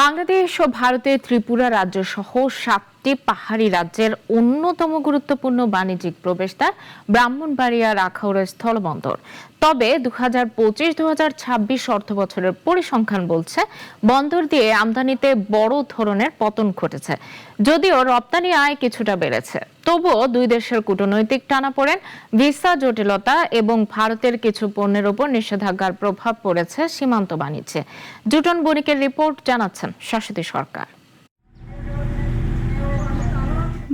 বাংলাদেশ ও ভারতের ত্রিপুরা রাজ্য সহ 7টি পাহাড়ি রাজ্যের অন্যতম গুরুত্বপূর্ণ বাণিজ্যিক প্রবেশদ্বার ব্রাহ্মণবাড়িয়ার আখাউড়া স্থলবন্দর। তবে 2025-2026 অর্থবছরের পরিসংখ্যান বলছে বন্দর দিয়ে আমদানিতে বড় ধরনের পতন ঘটেছে। যদিও রপ্তানি আয় কিছুটা বেড়েছে, তবুও দুই দেশের কূটনৈতিক টানাপোড়েন, ভিসা জটিলতা এবং ভারতের কিছু পণ্যের উপর নিষেধাজ্ঞার প্রভাব পড়েছে সীমান্ত বাণিজ্যে। জুটন বণিকের রিপোর্ট জানাচ্ছেন শাশ্বতী সরকার।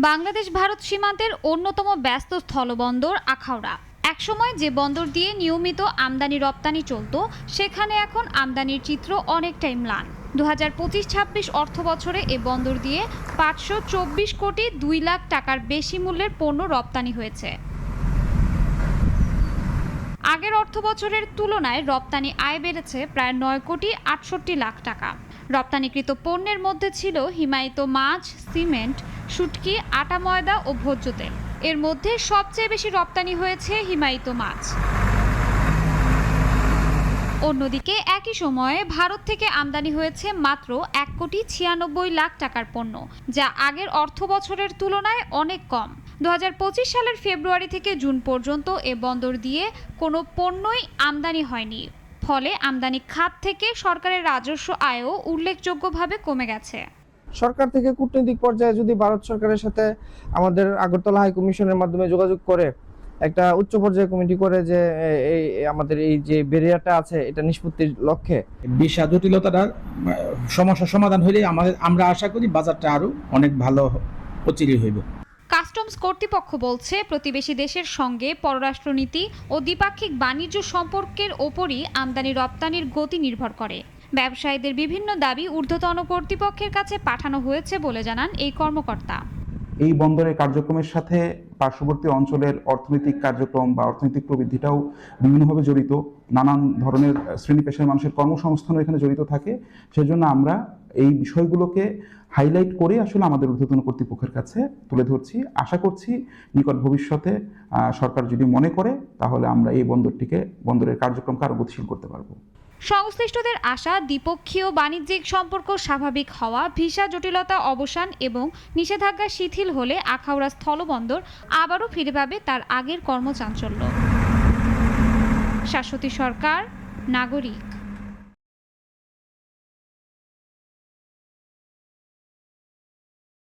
বাংলাদেশ ভারত সীমান্তের অন্যতম ব্যস্ত স্থলবন্দর আখাউড়া। একসময় যে বন্দর দিয়ে নিয়মিত আমদানি রপ্তানি চলত, সেখানে এখন আমদানির চিত্র অনেকটাই ম্লান। 2025-26 অর্থবছরে এ বন্দর দিয়ে 524 কোটি 2 লাখ টাকার বেশি মূল্যের পণ্য রপ্তানি হয়েছে। আগের অর্থবছরের তুলনায় রপ্তানি আয় বেড়েছে প্রায় 9 কোটি 68 লাখ টাকা। রপ্তানিকৃত পণ্যের মধ্যে ছিল হিমায়িত মাছ, সিমেন্ট, শুটকি, আটা ময়দা ও ভোজ্য তেল। এর মধ্যে সবচেয়ে বেশি রপ্তানি হয়েছে হিমায়িত মাছ। অন্যদিকে একই সময়ে ভারত থেকে আমদানি হয়েছে মাত্র 1 কোটি 96 লাখ টাকার পণ্য, যা আগের অর্থবছরের তুলনায় অনেক কম। 2025 সালের ফেব্রুয়ারি থেকে জুন পর্যন্ত এ বন্দর দিয়ে কোনো পণ্যই আমদানি হয়নি। ফলে আমদানি খাত থেকে সরকারের রাজস্ব আয়ও উল্লেখযোগ্যভাবে কমে গেছে। সরকার থেকে কূটনৈতিক পর্যায়ে যদি ভারত সরকারের সাথে আমাদের আগরতলা হাই কমিশনের মাধ্যমে যোগাযোগ করে একটা উচ্চ পর্যায়ে কমিটি করে যে আমাদের এই যে ব্যারিয়ারটা আছে এটা নিষ্পত্তির লক্ষ্যে ভিসা জটিলতার সমস্যা সমাধান হলে আমরা আশা করি বাজারটা আরো অনেক ভালো প্রচারী হইব। কাস্টমস কর্তৃপক্ষ বলছে, প্রতিবেশী দেশের সঙ্গে পররাষ্ট্রনীতি ও দ্বিপাক্ষিক বাণিজ্য সম্পর্কের ওপরই আমদানি রপ্তানির গতি নির্ভর করে। ব্যবসায়ীদের বিভিন্ন দাবি ঊর্ধ্বতন কর্তৃপক্ষের কাছে পাঠানো হয়েছে বলে জানান এই কর্মকর্তা। এই বন্দরের কার্যক্রমের সাথে পার্শ্ববর্তী অঞ্চলের অর্থনৈতিক কার্যক্রম বা অর্থনৈতিক প্রবৃদ্ধিটাও বিভিন্নভাবে জড়িত। নানান ধরনের শ্রেণী পেশার মানুষের কর্মসংস্থানও এখানে জড়িত থাকে। সেজন্য আমরা এই বিষয়গুলোকে হাইলাইট করে আসলে আমাদের ঊর্ধ্বতন কর্তৃপক্ষের কাছে তুলে ধরছি। আশা করছি নিকট ভবিষ্যতে সরকার যদি মনে করে তাহলে আমরা এই বন্দরের কার্যক্রমকে আরো গতিশীল করতে পারবো। সংশ্লিষ্টদের আশা, দ্বিপক্ষীয় বাণিজ্যিক সম্পর্ক স্বাভাবিক হওয়া, ভিসা জটিলতা অবসান এবং নিষেধাজ্ঞা শিথিল হলে আখাউড়া স্থলবন্দর আবারও ফিরে পাবে তার আগের কর্মচাঞ্চল্য। শাশ্বতী সরকার, নাগরিক।